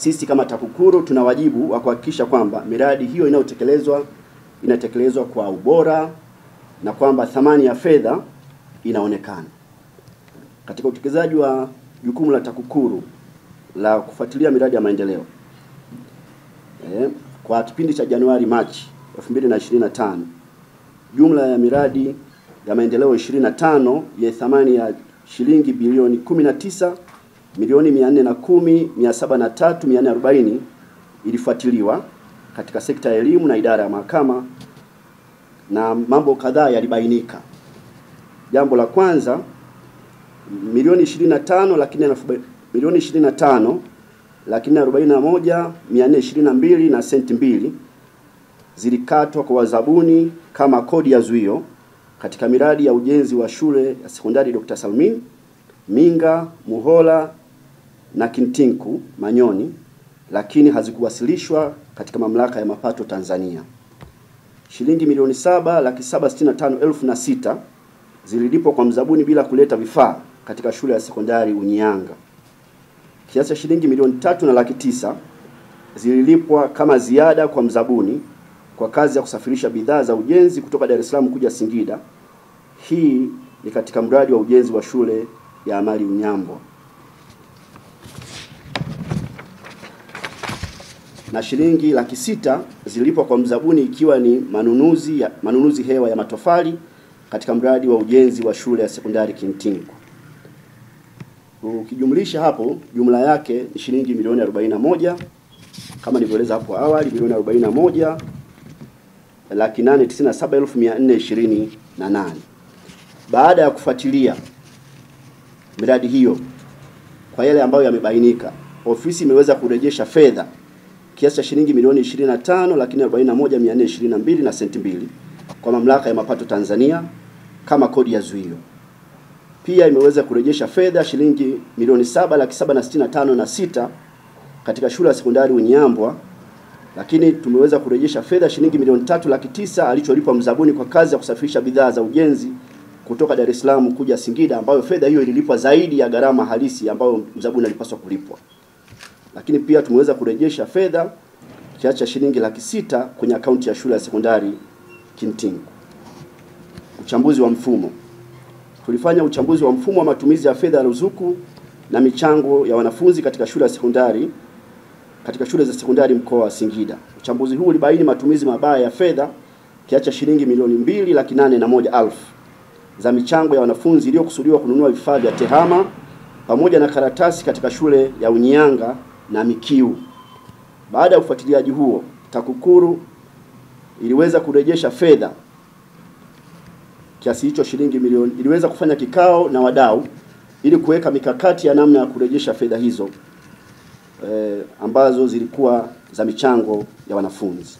sisi kama TAKUKURU tuna wajibu wa kuhakikisha kwamba miradi hiyo inatekelezwa kwa ubora na kwamba thamani ya fedha inaonekana. Katika utekelezaji wa jukumu la TAKUKURU la kufuatilia miradi ya maendeleo kwa kipindi cha Januari Machi 2025, jumla ya miradi ya maendeleo 25 ya thamani ya shilingi bilioni 19,410,703,440 ilifuatiliwa katika sekta ya elimu na idara ya mahakama, na mambo kadhaa yalibainika. Jambo la kwanza, milioni 25,441,422 na senti 2 zilikatwa kwa wazabuni kama kodi ya zuio katika miradi ya ujenzi wa shule ya sekondari Dr. Salmin, Minga, Muhola na Kintinku Manyoni, lakini hazikuwasilishwa katika mamlaka ya mapato Tanzania. Shilingi milioni 7,765,006 zililipwa kwa mzabuni bila kuleta vifaa katika shule ya sekondari Unyianga. Kiasi cha shilingi milioni 3,900,000 zililipwa kama ziada kwa mzabuni kwa kazi ya kusafirisha bidhaa za ujenzi kutoka Dar es Salaam kuja Singida. Hii ni katika mradi wa ujenzi wa shule ya amali Unyambo. Na shilingi 600,000 zililipwa kwa mzabuni ikiwa ni manunuzi hewa ya matofali katika mradi wa ujenzi wa shule ya sekondari Kintinku. Ukijumlisha hapo, jumla yake ni shilingi milioni 41, kama nilivyoeleza hapo awali, milioni 41,897,428. Baada ya kufuatilia miradi hiyo kwa yale ambayo yamebainika, ofisi imeweza kurejesha fedha kiasi cha shilingi milioni 25,41,422 na senti 2 kwa mamlaka ya mapato Tanzania kama kodi ya zuio. Pia imeweza kurejesha fedha shilingi milioni 7,765,600 katika shule ya sekondari Unyambwa, lakini tumeweza kurejesha fedha shilingi milioni 3,900,000 alicholipwa mzabuni kwa kazi ya kusafirisha bidhaa za ujenzi kutoka Dar es Salaam kuja Singida, ambayo fedha hiyo ililipwa zaidi ya gharama halisi ambayo mzabuni alipaswa kulipwa. Lakini pia tumeweza kurejesha fedha kiasi cha shilingi 600,000 kwenye akaunti ya shule ya sekondari Kintinku. Uchambuzi wa mfumo. Tulifanya uchambuzi wa mfumo wa matumizi ya fedha ya ruzuku na michango ya wanafunzi katika shule za sekondari mkoa wa Singida. Uchambuzi huu ulibaini matumizi mabaya ya fedha kiasi cha shilingi milioni 2,801,000 za michango ya wanafunzi iliyokusudiwa kununua vifaa vya tehama pamoja na karatasi katika shule ya Unyianga na Mikiu. Baada ya ufuatiliaji huo, TAKUKURU iliweza kurejesha fedha kiasi hicho shilingi milioni, iliweza kufanya kikao na wadau ili kuweka mikakati ya namna ya kurejesha fedha hizo ambazo zilikuwa za michango ya wanafunzi.